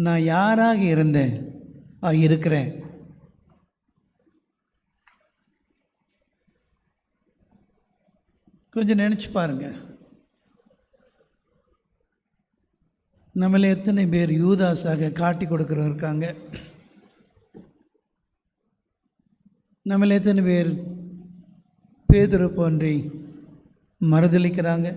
நான் யாராக இருந்தேன் இருக்கிறேன். கொஞ்சம் நினச்சி பாருங்கள். நம்மள எத்தனை பேர் யூதாஸாக காட்டி கொடுக்குறவங்க இருக்காங்க? நம்மள எத்தனை பேர் பேதுரு போன்றி மறுதலிக்கிறாங்க?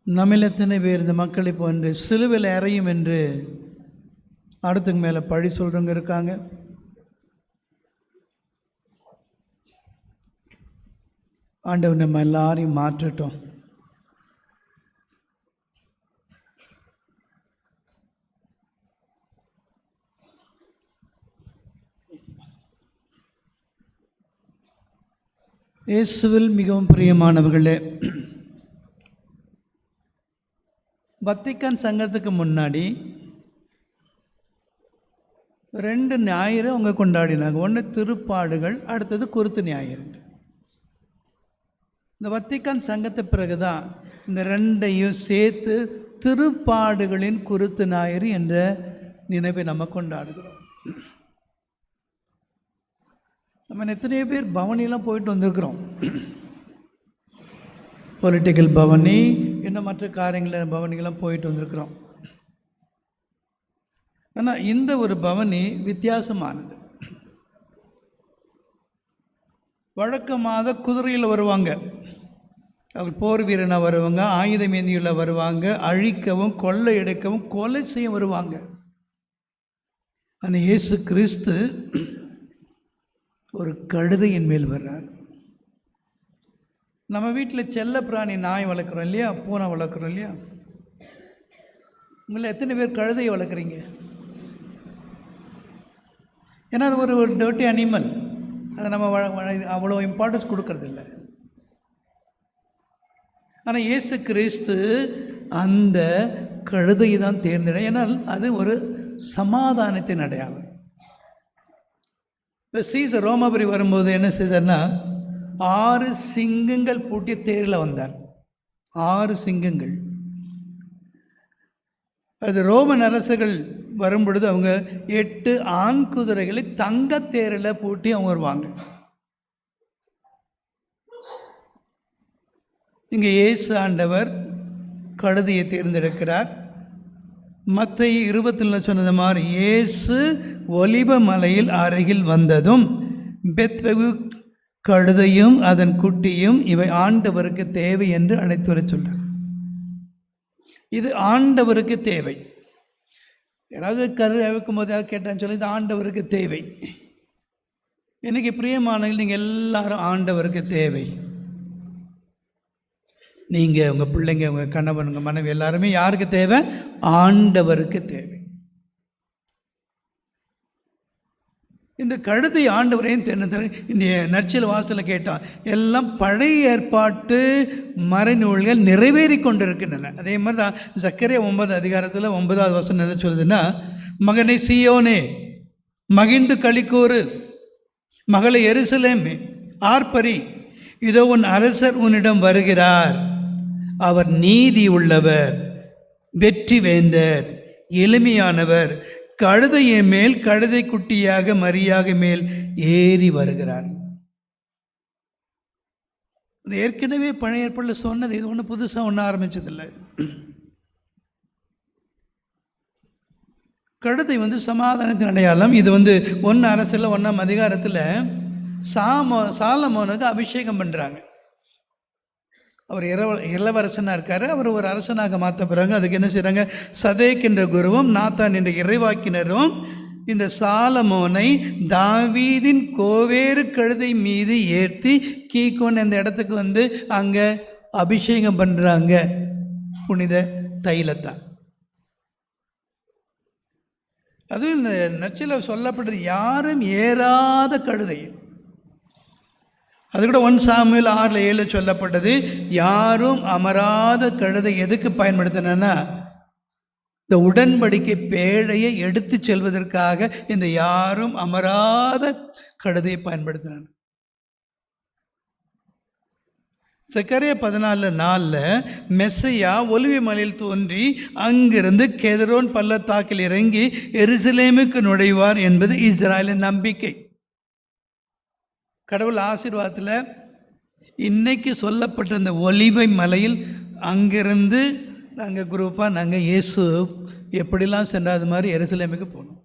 நம்மள எத்தனை பேர் இந்த மக்களை போன்று சிலுவையில் அறையும் என்று அடுத்துக்கு மேலே பழி சொல்கிறவங்க இருக்காங்க? ஆண்டவர் நம்ம எல்லாரையும் மாற்றட்டும். இயேசுவில் மிகவும் பிரியமானவர்களே, வத்திக்கான் சங்கத்துக்கு முன்னாடி 2 ஞாயிறு அவங்க கொண்டாடினாங்க. ஒன்று திருப்பாடுகள், அடுத்தது குருத்து ஞாயிறு. இந்த வத்திக்கான் சங்கத்து பிறகு தான் இந்த 2ஐயும் சேர்த்து திருப்பாடுகளின் குருத்து ஞாயிறு என்ற நினைவை நம்ம கொண்டாடுகிறோம். நம்ம எத்தனையோ பேர் பவனியெல்லாம் போயிட்டு வந்திருக்கிறோம். பொலிட்டிக்கல் பவனி, இன்னும் மற்ற காரியங்கள் பவனிகள்லாம் போயிட்டு வந்திருக்கிறோம். ஆனால் இந்த ஒரு பவனி வித்தியாசமானது. வழக்கமாக குதிரையில் வருவாங்க, அவங்க போர் வீரனாக வருவாங்க, ஆயுதம் ஏந்தியுள்ள வருவாங்க, அழிக்கவும் கொள்ளையடிக்கவும் கொலை செய்ய வருவாங்க. ஆனால் இயேசு கிறிஸ்து ஒரு கழுதையின் மேல் வர்றார். நம்ம வீட்டில் செல்ல பிராணி நாய் வளர்க்குறோம் இல்லையா, பூனை வளர்க்குறோம் இல்லையா? உங்களை எத்தனை பேர் கழுதையை வளர்க்குறீங்க? ஏன்னா அது ஒரு டர்ட்டி அனிமல், அதை நம்ம அவ்வளோ இம்பார்ட்டன்ஸ் கொடுக்கறதில்ல. ஆனால் இயேசு கிறிஸ்து அந்த கழுதையை தான் தேர்ந்தெடு, ஏன்னால் அது ஒரு சமாதானத்தின் அடையாளம். இப்போ சீசர் ரோமாபுரி வரும்போது என்ன செய்தார்னா 6 சிங்கங்கள் பூட்டிய தேரில் வந்தார். 6 சிங்கங்கள். அது ரோமன் அரசர்கள் வரும்பொழுது அவங்க 8 ஆண் குதிரைகளை தங்க தேரில் பூட்டி அவங்க வருவாங்க. இங்கே இயேசு ஆண்டவர் கழுதையை தேர்ந்தெடுக்கிறார். மத்தேயு 20 சொன்னது மாதிரி இயேசு ஒலிவ மலையில் அருகில் வந்ததும் பெத்பகு கழுதையும் அதன் குட்டியும் இவை ஆண்டவருக்கு தேவை என்று அழைத்துரை சொல்றார். இது ஆண்டவருக்கு தேவை. யாராவது வைக்கும் போது யாராவது கேட்டான்னு சொல்லி இது ஆண்டவருக்கு தேவை. எனக்கு பிரியமானவர்கள், நீங்கள் எல்லாரும் ஆண்டவருக்கு தேவை. நீங்கள், உங்கள் பிள்ளைங்க, உங்கள் கணவன், உங்கள் மனைவி எல்லாருமே யாருக்கு தேவை? ஆண்டவருக்கு தேவை. இந்த கழுதை ஆண்டவரையும் தென்ன இந்த நற்செய்தி வாசலில் கேட்டான், எல்லாம் பழைய ஏற்பாட்டு மறைநூல்கள் நிறைவேறி கொண்டிருக்கின்றன. அதே மாதிரி தான் சக்கரியா 9 அதிகாரத்தில் 9வது வசனம் என்ன சொல்லுதுன்னா, மகனை சீயோனே மகிழ்ந்து களிக்கூறு, மகளை எருசலேமே ஆர்ப்பரி, இதோ உன் அரசர் உன்னிடம் வருகிறார், அவர் நீதி உள்ளவர், வெற்றி வேந்தர், எளிமையானவர், கழுதையை மேல் கழுதை குட்டியாக மரியாக மேல் ஏறி வருகிறார். அது ஏற்கனவே பழைய ஏற்பாட்டில் சொன்னது, இது ஒன்றும் புதுசாக ஒன்றும் ஆரம்பிச்சதில்லை. கழுதை சமாதானத்தின் அடையாளம். இது 1 அரசில் 1ஆம் அதிகாரத்தில் சாலமோனுக்கு அபிஷேகம் பண்ணுறாங்க. அவர் இளவரசனாக இருக்கார். அவர் ஒரு அரசனாக மாற்ற பிறகு அதுக்கு என்ன செய்கிறாங்க, சதேக் என்ற குருவும் நாத்தான் என்ற இறைவாக்கினரும் இந்த சாலமோனை தாவீதின் கோவேறு கழுதை மீது ஏற்றி கீகோன் அந்த இடத்துக்கு அங்கே அபிஷேகம் பண்ணுறாங்க புனித தைலத்தான். அதுவும் இந்த நற்செய்தியில் சொல்லப்பட்டது யாரும் ஏறாத கழுதை. அது கூட 1 சாமுவேல் 6:7 சொல்லப்பட்டது, யாரும் அமராத கழுதை எதுக்கு பயன்படுத்தினா இந்த உடன்படிக்கை பேழையை எடுத்து செல்வதற்காக இந்த யாரும் அமராத கழுதையை பயன்படுத்தினார். சக்கரியா 14:4 மெஸ்ஸையா ஒலிவ மலையில் தோன்றி அங்கிருந்து கெதரோன் பள்ளத்தாக்கில் இறங்கி எருசலேமுக்கு நுழைவார் என்பது இஸ்ராயலின் நம்பிக்கை. கடவுள் ஆசீர்வாதத்தில் இன்னைக்கு சொல்லப்பட்ட அந்த ஒலிவை மலையில் அங்கிருந்து நாங்கள் குரூப்பாக நாங்கள் இயேசு எப்படிலாம் சென்றாது மாதிரி எருசலேமுக்கு போனோம்.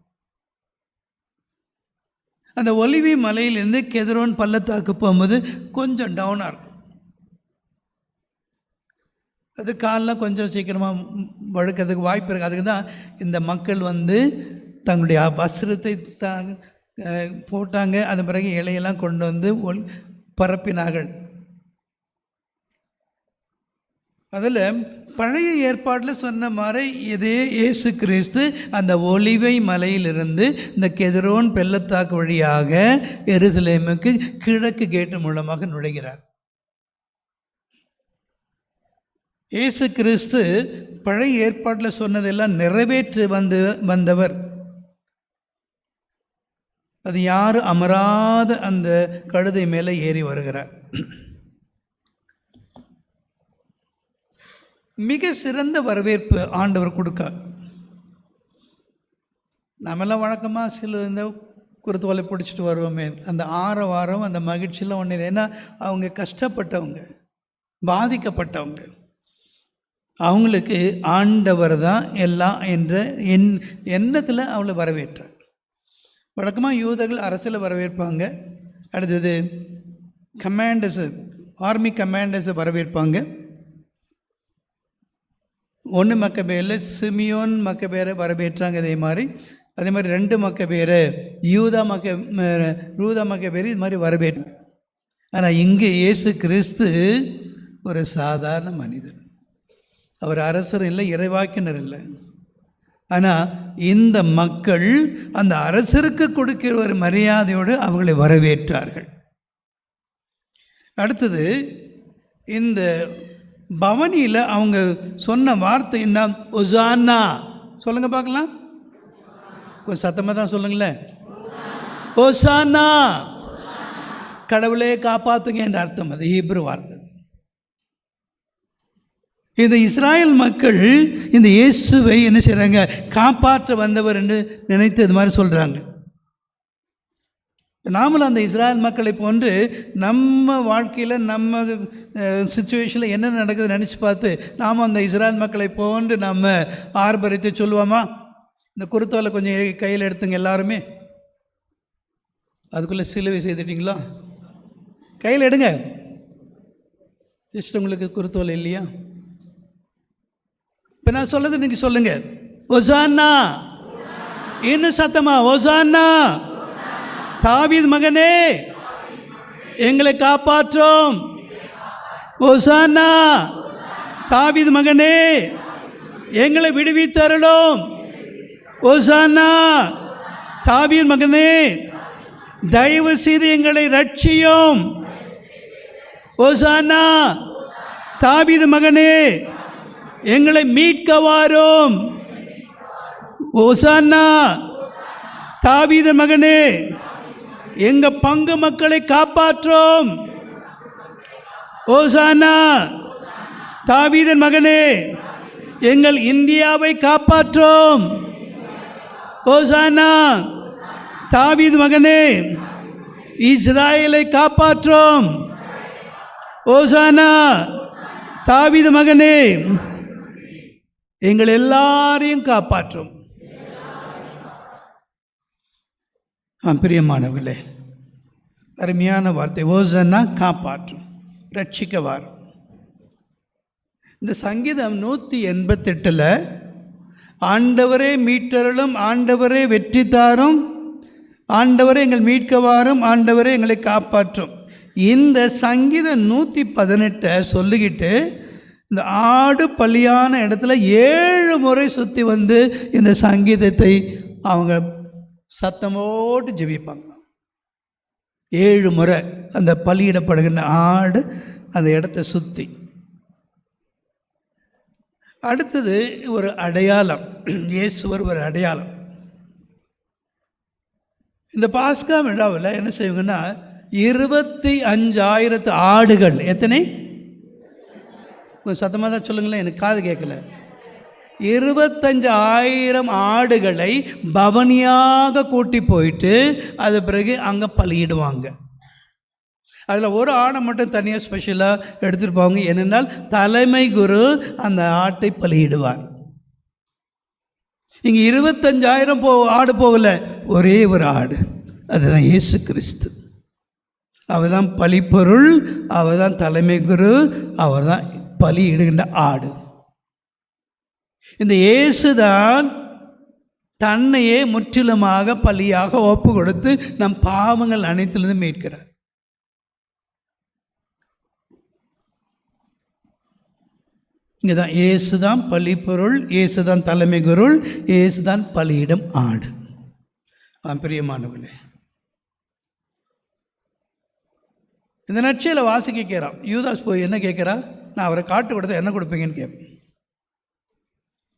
அந்த ஒலிவி மலையிலேருந்து கெதரோன் பள்ளத்தாக்கு போகும்போது கொஞ்சம் டவுனாக இருக்கும். அது காலெலாம் கொஞ்சம் சீக்கிரமாக வழுக்கிறதுக்கு வாய்ப்பு இருக்குது. அதுக்கு தான் இந்த மக்கள் தங்களுடைய வஸ்திரத்தை போட்டாங்க. அது பிறகு இலையெல்லாம் கொண்டு வந்து பரப்பினார்கள். அதில் பழைய ஏற்பாட்டில் சொன்ன மாதிரி இதே இயேசு கிறிஸ்து அந்த ஒலிவை மலையிலிருந்து இந்த கெதரோன் பள்ளத்தாக்கு வழியாக எருசலேமுக்கு கிழக்கு கேட்டு மூலமாக நுழைகிறார். இயேசு கிறிஸ்து பழைய ஏற்பாட்டில் சொன்னதெல்லாம் நிறைவேற்றி வந்தவர். அது யாரும் அமராத அந்த கழுதை மேலே ஏறி வருகிறார். மிக சிறந்த வரவேற்பு ஆண்டவர் கொடுக்கார். நம்மெல்லாம் வழக்கமாக சில இந்த குருத்துவலை பிடிச்சிட்டு வருவோமே, அந்த வாரம் அந்த மகிழ்ச்சியெலாம் ஒன்றும் இல்லை. ஏன்னா அவங்க கஷ்டப்பட்டவங்க, பாதிக்கப்பட்டவங்க, அவங்களுக்கு ஆண்டவர் தான் எல்லாம் என்ற எண்ணத்தில் அவளை வரவேற்றாங்க. வழக்கமாக யூதர்கள் அரசியலை வரவேற்பாங்க. அடுத்தது கமாண்டர்ஸு, ஆர்மி கமாண்டர்ஸை வரவேற்பாங்க. 1 மக்கபேரில் சிமியோன் மக்கபேரை வரவேற்றாங்க. அதே மாதிரி 2 மக்கபேரை யூதா மக்கபேர் இது மாதிரி வரவேற்றாங்க. ஆனால் இங்கே இயேசு கிறிஸ்து ஒரு சாதாரண மனிதன். அவர் அரசர் இல்லை, இறைவாக்கினர் இல்லை. ஆனால் இந்த மக்கள் அந்த அரசருக்கு கொடுக்கிற ஒரு மரியாதையோடு அவர்களை வரவேற்றார்கள். அடுத்தது இந்த பவனியில் அவங்க சொன்ன வார்த்தை என்ன? ஒசானா. சொல்லுங்க பார்க்கலாம், கொஞ்சம் சத்தமாக தான் சொல்லுங்களேன். ஒசானா, கடவுளே காப்பாற்றுங்க என்ற அர்த்தம். அது ஹீப்ரு வார்த்தை. இந்த இஸ்ராயல் மக்கள் இந்த இயேசுவை என்ன செய்கிறாங்க? காப்பாற்ற வந்தவர் என்று நினைத்து இது மாதிரி சொல்கிறாங்க. நாமளும் அந்த இஸ்ராயல் மக்களை போன்று நம்ம வாழ்க்கையில் நம்ம சிச்சுவேஷனில் என்ன நடக்குது நினச்சி பார்த்து நாம் அந்த இஸ்ராயல் மக்களை போன்று நம்ம ஆர்ப்பரித்து சொல்லுவோமா? இந்த குருத்தோலை கொஞ்சம் கையில் எடுத்துங்க எல்லாருமே. அதுக்குள்ளே சிலுவை செய்துட்டிங்களா? கையில் எடுங்க. சிஸ்டர், உங்களுக்கு குருத்தோலை இல்லையா? இப்போ நான் சொல்லுறது நீங்கள் சொல்லுங்கள். ஒசானா. இன்னும் சத்தமா ஒசானா. தாவீது மகனே எங்களை காப்பாற்றும். ஒசானா. தாவீது மகனே எங்களை விடுவித்தருளும். ஒசானா. தாவீது மகனே தயவு செய்து எங்களை ரட்சியும். ஒசானா. தாவீது மகனே எங்களை மீட்க வாரும். ஒசானா. தாவீது மகனே எங்க பங்கு மக்களை காப்பாற்றும். ஓசானா. தாவீதின் மகனே எங்கள் இந்தியாவை காப்பாற்றும். ஓசானா. தாவீது மகனே இஸ்ராயலை காப்பாற்றும். ஓசானா. தாவீது மகனே எங்கள் எல்லாரையும் காப்பாற்றும். பிரியமானவர்களே, அருமையான வார்த்தை. ஓசன்னா காப்பாற்றும், ரட்சிக்க வாரும். இந்த சங்கீதம் 188 ஆண்டவரே மீட்டருளும், ஆண்டவரே வெற்றி தாரும், ஆண்டவரே எங்கள் மீட்க வாரும், ஆண்டவரே எங்களை காப்பாற்றும். இந்த சங்கீதம் 118 சொல்லிக்கிட்டு இந்த ஆடு பலியான இடத்துல 7 முறை சுற்றி வந்து இந்த சங்கீதத்தை அவங்க சத்தமோடு ஜெபிப்பாங்க. 7 முறை அந்த பலியிடப்படுகின்ற ஆடு அந்த இடத்தை சுற்றி. அடுத்தது ஒரு அடையாளம், இயேசுவர் ஒரு அடையாளம். இந்த பாஸ்கா விழாவில் என்ன செய்வாங்கன்னா 25,000 ஆடுகள், எத்தனை? கொஞ்சம் சத்தமாக தான் சொல்லுங்களேன், எனக்கு காது கேட்கல. 25,000 ஆடுகளை பவனியாக கூட்டி போயிட்டு அது பிறகு அங்கே பலியிடுவாங்க. அதில் ஒரு ஆடை மட்டும் தனியாக ஸ்பெஷலாக எடுத்துகிட்டு போவாங்க. ஏனென்றால் தலைமை குரு அந்த ஆட்டை பலியிடுவார். இங்கே 25,000 ஆடு போகல, ஒரே ஒரு ஆடு, அதுதான் இயேசு கிறிஸ்து. அவர் தான் பலிப்பொருள், அவர் தான் தலைமை குரு, அவர் தான் பலியிடுகின்ற ஆடு. இந்த இயேசு தான் தன்னையே முற்றிலுமாக பலியாக ஒப்பு கொடுத்து நம் பாவங்கள் அனைத்திலிருந்து மீட்கிறார். இங்கே தான் இயேசு தான் பலிப்பொருள், இயேசு தான் தலைமை குருள், இயேசு தான் பலியிடும் ஆடு. பிரியமானவர்களே, இந்த நற்செய்தியில் வாசிக்க கேட்குறான். யூதாஸ் போய் என்ன கேட்குறான்? நான் அவரை காட்டி கொடுத்தா என்ன கொடுப்பீங்கன்னு கேட்பேன்.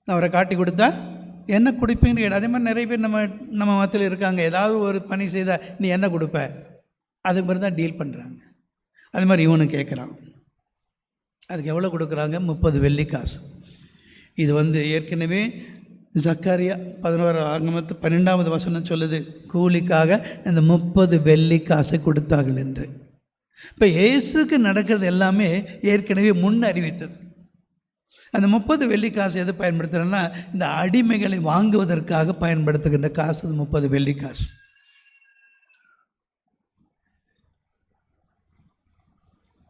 நான் அவரை காட்டி கொடுத்தா என்ன கொடுப்பீங்கன்னு கேட்டேன். அதே மாதிரி நிறைய பேர் நம்ம மத்தியில் இருக்காங்க. ஏதாவது ஒரு பணி செய்தால் நீ என்ன கொடுப்ப, அதுக்கு மாதிரி தான் டீல் பண்ணுறாங்க. அது மாதிரி இவனு கேட்குறான். அதுக்கு எவ்வளோ கொடுக்குறாங்க? 30 வெள்ளிக்காசு. இது ஏற்கனவே ஜக்கரியா 11 வசனம் சொல்லுது, கூலிக்காக இந்த 30 வெள்ளிக்காசை கொடுத்தார்கள் என்று. இப்போ இயேசுக்கு நடக்கிறது எல்லாமே ஏற்கனவே முன் அறிவித்தது. அந்த 30 வெள்ளிக்காசு எது பயன்படுத்துகிறேன்னா, இந்த அடிமைகளை வாங்குவதற்காக பயன்படுத்துகின்ற காசு 30 வெள்ளிக்காசு.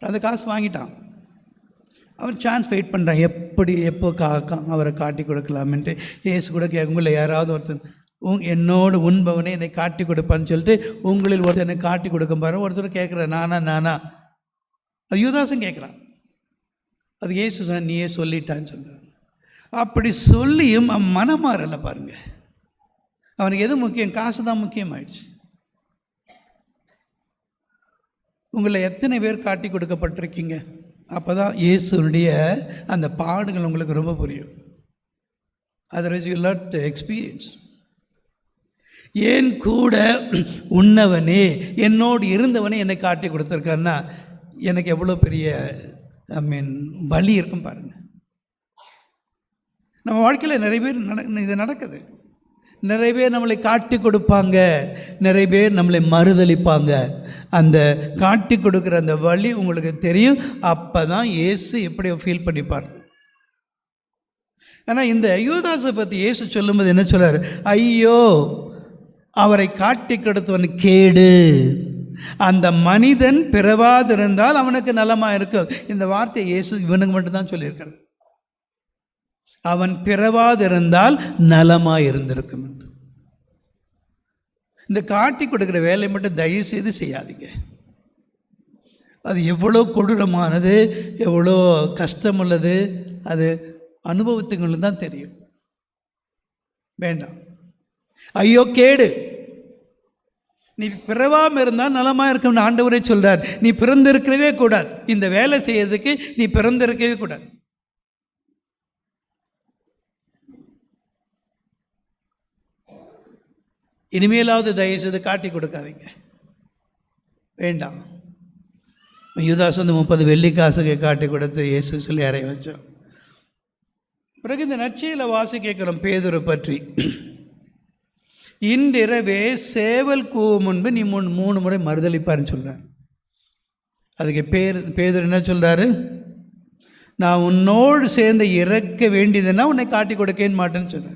அந்த காசு வாங்கிட்டான். அவன் சான்ஸ் வெயிட் பண்ணுறான், எப்போ அவரை காட்டி கொடுக்கலாம்ன்ட்டு. ஏசு கூட கேட்கும்போது யாராவது ஒருத்தர் என்னோடு உண்பவனே என்னை காட்டி கொடுப்பான்னு சொல்லிட்டு உங்களில் ஒருத்தர் என்னை காட்டி கொடுக்க பாரு. ஒருத்தர் கேட்குறேன், நானா அது யூதாசும் கேட்குறான். அது ஏசு சொன்ன, நீயே சொல்லிட்டான்னு சொல்கிறான். அப்படி சொல்லியும் அவன் மனமாறலை பாருங்க. அவனுக்கு எது முக்கியம்? காசு தான் முக்கியமாயிடுச்சு. உங்களை எத்தனை பேர் காட்டி கொடுக்கப்பட்டிருக்கீங்க? அப்போ தான் இயேசுனுடைய அந்த பாடுகள் உங்களுக்கு ரொம்ப புரியும். Otherwise you not experience. ஏன் கூட உண்ணவனே, என்னோடு இருந்தவனே என்னை காட்டி கொடுத்துருக்கான்னா எனக்கு எவ்வளோ பெரிய வலி இருக்கும் பாருங்கள். நம்ம வாழ்க்கையில் நிறைய பேர் இது நடக்குது. நிறைய பேர் நம்மளை காட்டி கொடுப்பாங்க, நிறைய பேர் நம்மளை மறுதளிப்பாங்க. அந்த காட்டி கொடுக்குற அந்த வலி உங்களுக்கு தெரியும். அப்போ தான் இயேசு எப்படி ஃபீல் பண்ணிப்பார். ஆனால் இந்த யூதாஸை பற்றி இயேசு சொல்லும்போது என்ன சொல்கிறார்? ஐயோ, அவரை காட்டி கொடுத்தவன் கேடு, அந்த மனிதன் பிறவாதிருந்தால் அவனுக்கு நலமாக இருக்கும். இந்த வார்த்தை இயேசு இவனுக்கு மட்டும்தான் சொல்லியிருக்கார். அவன் பிறவாதிருந்தால் நலமாக இருந்திருக்கும். இந்த காட்டி கொடுக்குற வேலையை மட்டும் தயவு செய்து செய்யாதீங்க. அது எவ்வளோ கொடூரமானது, எவ்வளோ கஷ்டமுள்ளது, அது அனுபவத்துங்களுக்கு தான் தெரியும். வேண்டாம். ஐயோ கேடு, நீ பிறவாமல் இருந்தால் நலமாக இருக்கும்னு ஆண்டவரே சொல்கிறார். நீ பிறந்திருக்கவே கூடாது, இந்த வேலை செய்யறதுக்கு நீ பிறந்திருக்கவே கூடாது. இனிமேலாவது தயவுசெய்து காட்டி கொடுக்காதீங்க, வேண்டாம். யூதாஸ் 30 வெள்ளிக்காசுக்கு காட்டி கொடுத்து இயேசு சொல்லி அறைய வச்சோம். பிறகு இந்த நற்செய்தியில் வாசி கேட்குறோம் பேதுரு பற்றி. இன்றிரவே சேவல் கூவும் முன்பு நீ 3 முறை மறுதளிப்பாருன்னு சொல்கிறார். அதுக்கு பேதுரு என்ன சொல்கிறாரு? நான் உன்னோடு சேர்ந்து இறக்க வேண்டியதுன்னா உன்னை காட்டி கொடுக்கேன் மாட்டேன்னு சொல்கிறார்.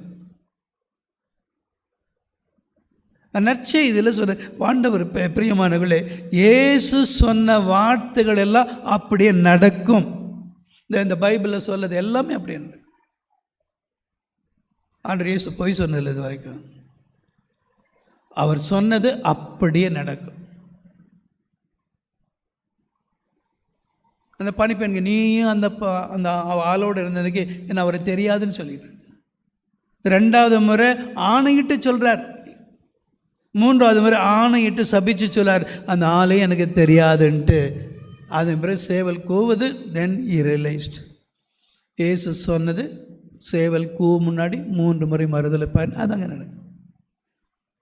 நற்செய்தியில் சொன்ன ஆண்டவர் பிரியமானவர்களே, இயேசு சொன்ன வார்த்தைகள் எல்லாம் அப்படியே நடக்கும். இந்த பைபிளில் சொல்லது எல்லாமே அப்படியே நடக்கும். ஆண்டவர் இயேசு பொய் சொன்னதில்லை இது வரைக்கும். அவர் சொன்னது அப்படியே நடக்கும். அந்த பணிப்பெண்கள், நீயும் அந்த ஆளோடு இருந்ததுக்கு என்ன அவரை தெரியாதுன்னு சொல்லிட்டார். 2வது முறை ஆணையிட்டு சொல்கிறார். 3வது முறை ஆணையிட்டு சபிச்சு சொல்லார், அந்த ஆளே எனக்கு தெரியாதுன்ட்டு. அதன் பிறகு சேவல் கூவுது. தென் he realized. இயேசு சொன்னது சேவல் கூவு முன்னாடி 3 முறை மறுதளிப்பார். அதாங்க நடக்கும்.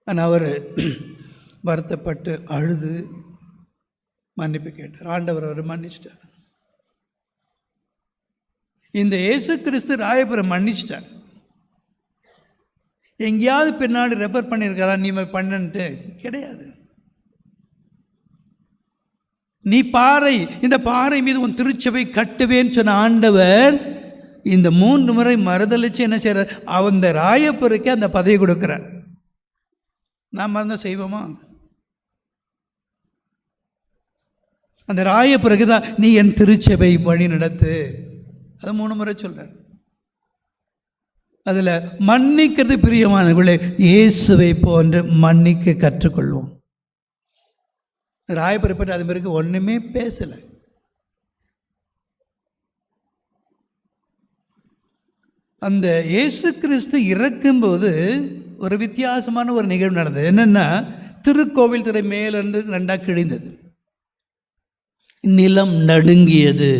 ஆனால் அவர் வருத்தப்பட்டு அழுது மன்னிப்பு கேட்டார். ஆண்டவர் அவர் மன்னிச்சிட்டார். இந்த இயேசு கிறிஸ்து ராயப்பரை மன்னிச்சிட்டார். எங்கேயாவது பின்னாடி ரெஃபர் பண்ணியிருக்காரா நீ பண்ணுன்ட்டு? கிடையாது. நீ பாறை, இந்த பாறை மீது உன் திருச்சபை கட்டுவேன்னு சொன்ன ஆண்டவர் இந்த 3 முறை மறுதளிச்சு என்ன செய்கிறார்? அந்த ராயப்பருக்கு அந்த பதவி கொடுக்குறார். நாம் தான் செய்வோமா? அந்த ராயப்பருக்கு தான் நீ என் திருச்சபை வழி நடத்து, அது 3 முறை சொல்கிறார். அதில் மன்னிக்கிறது பிரியமானவர்களே, இயேசுவை போன்று மன்னிக்க கற்றுக்கொள்வோம். ராயப்பரை பற்றி அது பிறகு ஒன்றுமே பேசலை. அந்த இயேசு கிறிஸ்து இறக்கும்போது ஒரு வித்தியாசமான ஒரு நிகழ்வு நடந்தது. என்னென்னா, திருக்கோவில் திரை மேலிருந்து 2ஆக கிழிந்தது, நிலம் நடுங்கியது,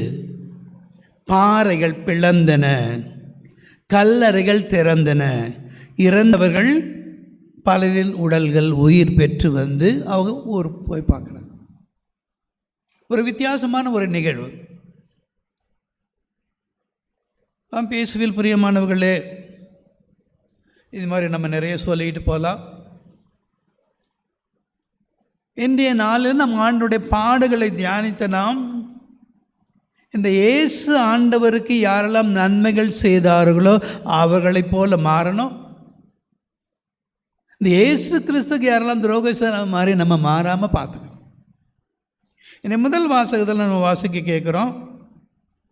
பாறைகள் பிளந்தன, கல்லறைகள் திறந்தன, இறந்தவர்கள் பலரின் உடல்கள் உயிர் பெற்று வந்து அவங்க ஊருக்கு போய் பார்க்குறாங்க. ஒரு வித்தியாசமான ஒரு நிகழ்வு. பேசுவில் பிரியமானவர்களே, இது மாதிரி நம்ம நிறைய சொல்லிட்டு போகலாம். இன்றைய நாளில் நம் ஆண்டுடைய பாடுகளை தியானித்த நாம் இந்த இயேசு ஆண்டவருக்கு யாரெல்லாம் நன்மைகள் செய்தார்களோ அவர்களைப் போல மாறணும். இந்த இயேசு கிறிஸ்துக்கு யாரெல்லாம் துரோகம் செய்த மாதிரி நம்ம மாறாமல் பார்த்துக்கணும். இந்த முதல் வாசகத்தில் நம்ம வாசிக்க கேட்குறோம்.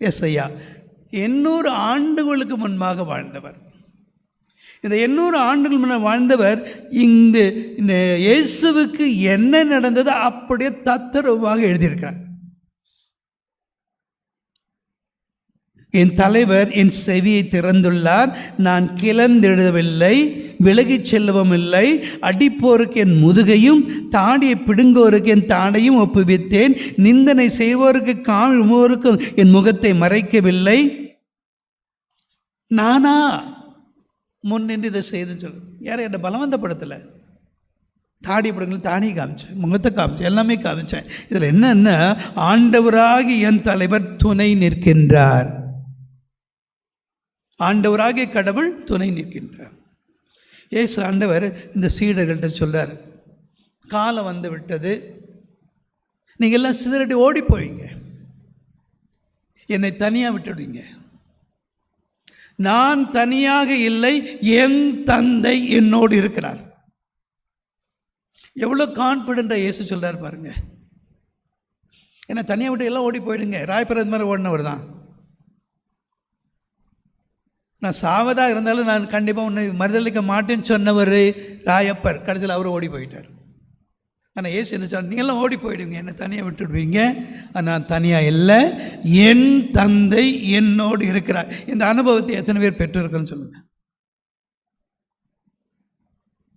எஸ்ஐயா 800 ஆண்டுகளுக்கு முன்பாக வாழ்ந்தவர். இந்த 800 ஆண்டுகள் முன்ன வாழ்ந்தவர் இந்த இயேசுவுக்கு என்ன நடந்தது அப்படியே தத்ரூபமாக எழுதியிருக்கார். என் தலைவர் என் செவியை திறந்துள்ளார், நான் கிளந்தெழுதவில்லை, விலகிச் செல்லவும் இல்லை, அடிப்போருக்கு என் முதுகையும் தாடியை பிடுங்கோருக்கு என் தாடையும் ஒப்புவித்தேன், நிந்தனை செய்வோருக்கு காணுவோருக்கு என் முகத்தை மறைக்கவில்லை. நானா முன்னின்று இதை செய்துன்னு சொல்லு. யாரும் என்னை பலவந்தப்படுத்தலை. தாடி பிடுங்க, தாடி காமிச்சேன், முகத்தை காமிச்சேன், எல்லாமே காமிச்சேன். இதில் என்னென்ன, ஆண்டவராகி என் தலைவர் துணை நிற்கின்றார். ஆண்டவராகிய கடவுள் துணை நிற்கின்றார். இயேசு ஆண்டவர் இந்த சீடர்கள்ட்ட சொல்றார், காலம் வந்து விட்டது, நீங்கள் எல்லாம் சிதறடி ஓடி போவீங்க, என்னை தனியாக விட்டுடுவீங்க. நான் தனியாக இல்லை, என் தந்தை என்னோடு இருக்கிறார். எவ்வளோ கான்ஃபிடென்ட்டாக இயேசு சொல்கிறார் பாருங்க. என்னை தனியாக விட்டு எல்லாம் ஓடி போயிடுங்க. ராயப்பர் மாதிரி ஓடினவர் தான். நான் சாவதாக இருந்தாலும் நான் கண்டிப்பாக உன்னை மறுதளிக்க மாட்டேன்னு சொன்னவர் ராயப்பர். கடைசியில் அவர் ஓடி போயிட்டார். ஆனால் ஏசு என்ன சொல்ல, நீங்கள்லாம் ஓடி போயிடுவீங்க, என்னை தனியாக விட்டுடுவீங்க. நான் தனியாக இல்லை, என் தந்தை என்னோடு இருக்கிறார். இந்த அனுபவத்தை எத்தனை பேர் பெற்றிருக்குன்னு சொல்லுங்கள்.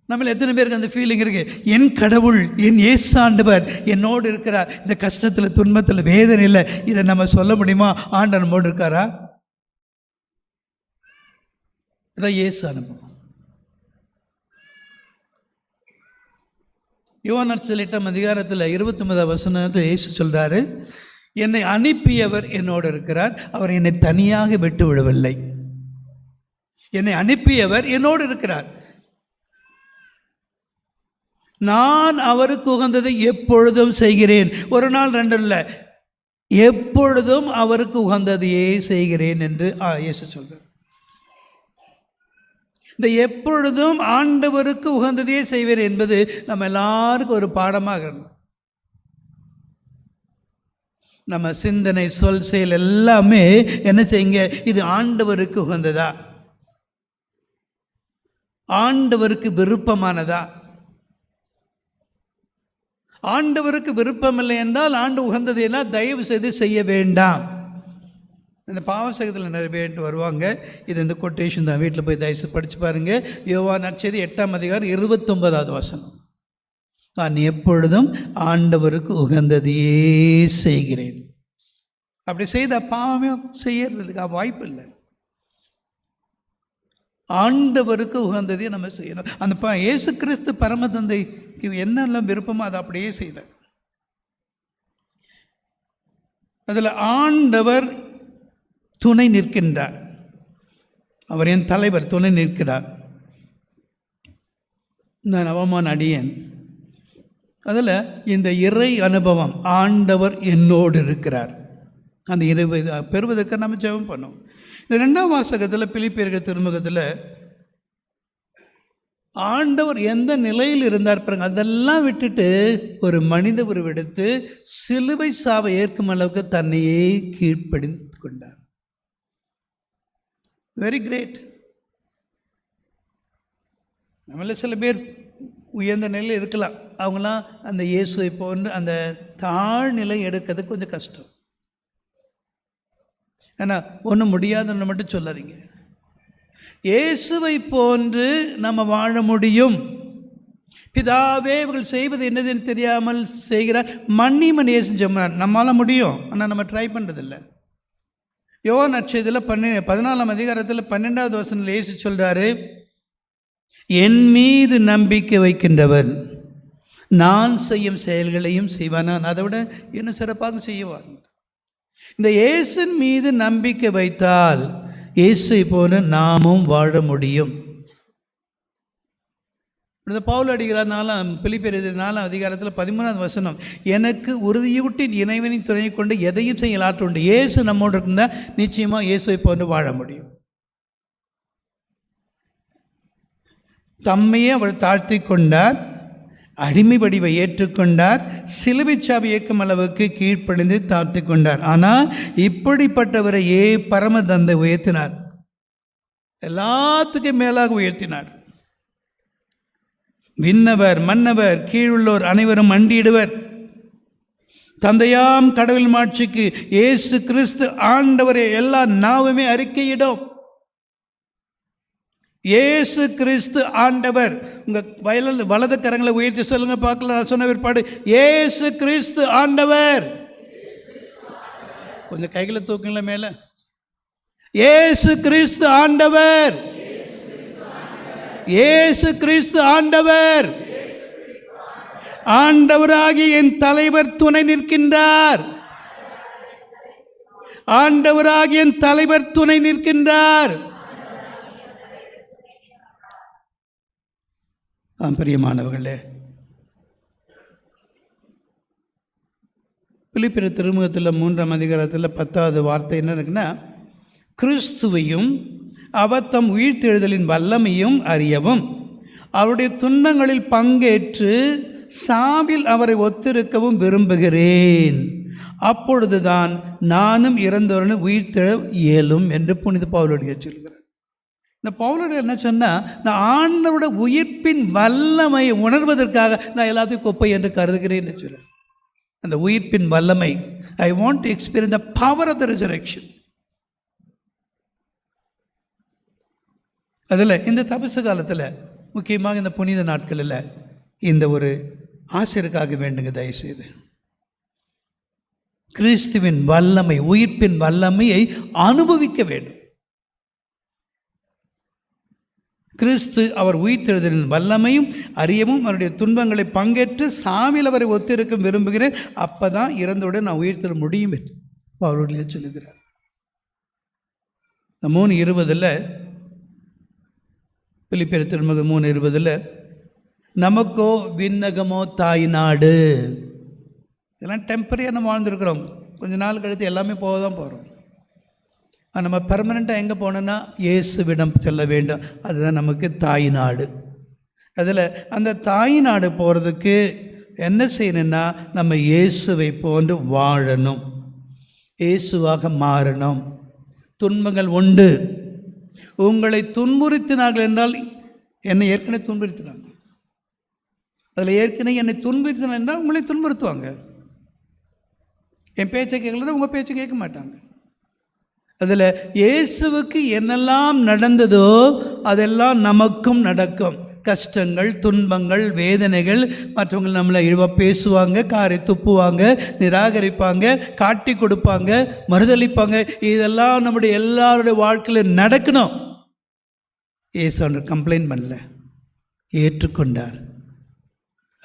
நம்மள எத்தனை பேருக்கு அந்த ஃபீலிங் இருக்குது? என் கடவுள், என் இயேசு ஆண்டவர் என்னோடு இருக்கிறார். இந்த கஷ்டத்தில், துன்பத்தில், வேதனையில் இதை நம்ம சொல்ல முடியுமா? ஆண்டவர் நம்மோடு இருக்காரா? இதான் இயேசு அனுபவம். யோவான் நற்செய்தி 8ஆம் அதிகாரத்தில் 29ஆம் வசனத்தில் இயேசு சொல்கிறாரு, என்னை அனுப்பியவர் என்னோடு இருக்கிறார், அவர் என்னை தனியாக விட்டு விடவில்லை. என்னை அனுப்பியவர் என்னோடு இருக்கிறார், நான் அவருக்கு உகந்ததை எப்பொழுதும் செய்கிறேன். ஒரு நாள் ரெண்டு இல்லை, எப்பொழுதும் அவருக்கு உகந்ததையே செய்கிறேன் என்று இயேசு சொல்கிறார். இந்த எப்பொழுதும் ஆண்டவருக்கு உகந்ததையே செய்வேன் என்பது நம்ம எல்லாருக்கும் ஒரு பாடமாக இருக்கும். நம்ம சிந்தனை, சொல், செயல் எல்லாமே என்ன செய்யுங்க, இது ஆண்டவருக்கு உகந்ததா, ஆண்டவருக்கு விருப்பமானதா? ஆண்டவருக்கு விருப்பமில்லை என்றால் ஆண்டு உகந்ததையெல்லாம் தயவு செய்து செய்ய வேண்டாம். இந்த பாவசகத்தில் நிறைய பேர் வருவாங்க. இது இந்த கொட்டேஷன் தான், வீட்டில் போய் தயவு படித்து பாருங்கள். யோவான் நற்செய்தி 8ஆம் அதிகாரம் 29ஆவது வசனம். நான் எப்பொழுதும் ஆண்டவருக்கு உகந்ததையே செய்கிறேன். அப்படி செய்த பாவமே செய்யறதுக்கு வாய்ப்பு இல்லை. ஆண்டவருக்கு உகந்ததையே நம்ம செய்யணும். அந்த இயேசு கிறிஸ்து பரமதந்தைக்கு என்னெல்லாம் விருப்பமோ அதை அப்படியே செய்தார். அதில் ஆண்டவர் துணை நிற்கின்றார். அவர் என் தலைவர், துணை நிற்கிறார். நான் அவமான அடியேன். அதில் இந்த இறை அனுபவம், ஆண்டவர் என்னோடு இருக்கிறார், அந்த இறைவை பெறுவதற்கு நம்ம ஜெபம் பண்ணோம். இந்த 2ஆம் வாசகத்தில் பிலிப்பியர்கள் திருமுகத்தில் ஆண்டவர் எந்த நிலையில் இருந்தார் பாருங்க. அதெல்லாம் விட்டுட்டு ஒரு மனித உருவெடுத்து சிலுவை சாவை ஏற்கும் அளவுக்கு தன்னையே கீழ்ப்படிந்து கொண்டார். Very great. நம்மள சில பேர் உயர்ந்த நிலையில் இருக்கலாம், அவங்களாம் அந்த இயேசுவை போன்று அந்த தாழ்நிலை எடுக்கிறது கொஞ்சம் கஷ்டம். ஏன்னா ஒன்றும் முடியாதுன்னு மட்டும் சொல்லாதீங்க. இயேசுவை போன்று நம்ம வாழ முடியும். பிதாவே இவர்கள் செய்வது என்னதுன்னு தெரியாமல் செய்கிறார், மன்னிமன் இயேசு சொன்னார். நம்மளால முடியும், ஆனால் நம்ம ட்ரை பண்ணுறதில்லை. யோவான் நற்செய்தியில் 14ஆம் அதிகாரத்தில் 12வது வசனத்தில் இயேசு சொல்கிறாரு, என் மீது நம்பிக்கை வைக்கின்றவர் நான் செய்யும் செயல்களையும் செய்வான், அதை விட இன்னும் சிறப்பாக செய்வார். இந்த இயேசின் மீது நம்பிக்கை வைத்தால் இயேசை போல நாமும் வாழ முடியும். இந்த பவுல் அடிக்கிறார் பிலிப்பியர் 4ஆம் அதிகாரத்தில் 13வது வசனம், எனக்கு உறுதியூட்டின் இறைவனின் துணை கொண்டு எதையும் செய்ய ஆற்றுண்டு. இயேசு நம்மோடு இருந்தால் நிச்சயமாக இயேசுவை போன்று வாழ முடியும். தம்மையே அவர் தாழ்த்தி கொண்டார், அடிமை வடிவை ஏற்றுக்கொண்டார், சிலுவை சாவை இயக்கும் அளவுக்கு கீழ்ப்படிந்து தாழ்த்தி கொண்டார். ஆனால் இப்படிப்பட்டவரை பரம தந்தை உயர்த்தினார், எல்லாத்துக்கும் மேலாக உயர்த்தினார். விண்ணவர் மன்னவர் கீழுள்ளோர் அனைவரும் மண்டியிடுவர். தந்தையாம் கடவுள் மாட்சிக்கு இயேசு கிறிஸ்து ஆண்டவரே எல்லா நாவுமே அறிக்கையிடும். இயேசு கிறிஸ்து ஆண்டவர். உங்கள் வலது கரங்களை உயர்த்தி சொல்லுங்க பார்க்கலாம். நான் சொன்ன பிற்பாடு இயேசு கிறிஸ்து ஆண்டவர். கொஞ்சம் கைகளை தூக்குங்களா மேலே. இயேசு கிறிஸ்து ஆண்டவர். இயேசு கிறிஸ்து ஆண்டவர். ஆண்டவராகி என் தலைவர் துணை நிற்கின்றார். ஆண்டவராகி என் தலைவர் துணை நிற்கின்றார். பிரியமானவர்களே, பிலிப்பியர் திருமுகத்தில் 3ஆம் அதிகாரத்தில் 10வது வார்த்தை என்ன இருக்குன்னா, கிறிஸ்துவையும் அவர் தம் உயிர்த்தெழுதலின் வல்லமையும் அறியவும் அவருடைய துன்பங்களில் பங்கேற்று சாவில் அவரை ஒத்திருக்கவும் விரும்புகிறேன். அப்பொழுதுதான் நானும் இறந்தவரனை உயிர்த்தெழ இயலும் என்று புனித பவுலடியார் சொல்கிறார். இந்த பவுலடியார் என்ன சொன்னால், நான் ஆண்டவரோட உயிர்ப்பின் வல்லமையை உணர்வதற்காக நான் எல்லாத்தையும் குப்பை என்று கருதுகிறேன்னு சொல்கிறேன். அந்த உயிர்ப்பின் வல்லமை, I want to experience the power of the resurrection. அதில் இந்த தபசு காலத்தில், முக்கியமாக இந்த புனித நாட்களில் இந்த ஒரு ஆசிரியருக்காக வேண்டுங்க. தயவுசெய்து கிறிஸ்துவின் வல்லமை, உயிர்ப்பின் வல்லமையை அனுபவிக்க வேண்டும். கிறிஸ்து அவர் உயிர்த்தெழுதலின் வல்லமையும் அறியவும் அவருடைய துன்பங்களை பங்கேற்று சாவில் அவரை ஒத்திருக்க விரும்புகிறேன். அப்போ தான் இறந்தவுடன் நான் உயிர்த்தெழ முடியும் என்று அவருடைய சொல்லுகிறார். 3:20 பிலிப்பியர் திருமுகம் 3:20 நமக்கோ விண்ணகமோ தாய் நாடு. இதெல்லாம் டெம்பரரியாக நம்ம வாழ்ந்துருக்குறோம். கொஞ்ச நாள் கழித்து எல்லாமே போக தான் போகிறோம். நம்ம பெர்மனெண்ட்டாக எங்கே போனோன்னா இயேசுவிடம் செல்ல வேண்டும். அதுதான் நமக்கு தாய் நாடு. அதில் அந்த தாய் நாடு போகிறதுக்கு என்ன செய்யணுன்னா, நம்ம இயேசுவை போன்று வாழணும், இயேசுவாக மாறணும். துன்பங்கள் உண்டு. உங்களை துன்புறுத்தினார்கள் என்றால், என்னை ஏற்கனவே துன்புறுத்தினாங்க, அதில் ஏற்கனவே என்னை துன்புறுத்தினார்கள் என்றால் உங்களை துன்புறுத்துவாங்க. என் பேச்சை கேட்கலன்னா உங்கள் பேச்சை கேட்க மாட்டாங்க. அதில் இயேசுவுக்கு என்னெல்லாம் நடந்ததோ அதெல்லாம் நமக்கும் நடக்கும். கஷ்டங்கள், துன்பங்கள், வேதனைகள், மற்றவங்க நம்மளை இழிவாக பேசுவாங்க, காரை துப்புவாங்க, நிராகரிப்பாங்க, காட்டி கொடுப்பாங்க, மறுதளிப்பாங்க. இதெல்லாம் நம்முடைய எல்லாருடைய வாழ்க்கையில் நடக்கணும். இயேசு கம்ப்ளைண்ட் பண்ணல, ஏற்றுக்கொண்டார்.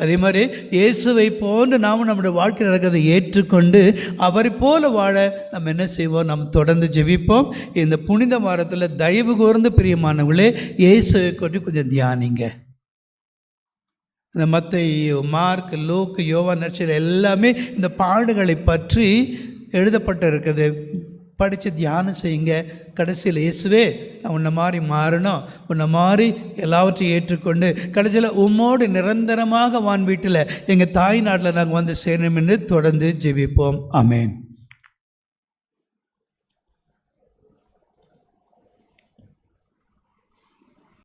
அதே மாதிரி இயேசுவை போன்று நாம் நம்முடைய வாழ்க்கையில் நடக்கிறதை ஏற்றுக்கொண்டு அவரை போல வாழ நம்ம என்ன செய்வோம்? நம்ம தொடர்ந்து ஜெபிப்போம். இந்த புனித வாரத்தில் தயவு கூர்ந்து பிரியமானவர்களே, இயேசுவை கொண்டு கொஞ்சம் தியானிங்க. இந்த மத்தேயு, மார்க், லூக், யோவான் நற்செய்திகள் எல்லாமே இந்த பாடுகளை பற்றி எழுதப்பட்டு இருக்குது. படித்து தியானம் செய்யுங்க. கடைசியில் இயேசுவே நான் உன்னை மாதிரி மாறணும், உன்னை மாதிரி எல்லாவற்றையும் ஏற்றுக்கொண்டு கடைசியில் உம்மோடு நிரந்தரமாக வான் வீட்டில் எங்கள் தாய் நாட்டில் நாங்கள் வந்து சேரணும் என்று தொடர்ந்து ஜெபிப்போம். ஆமேன்.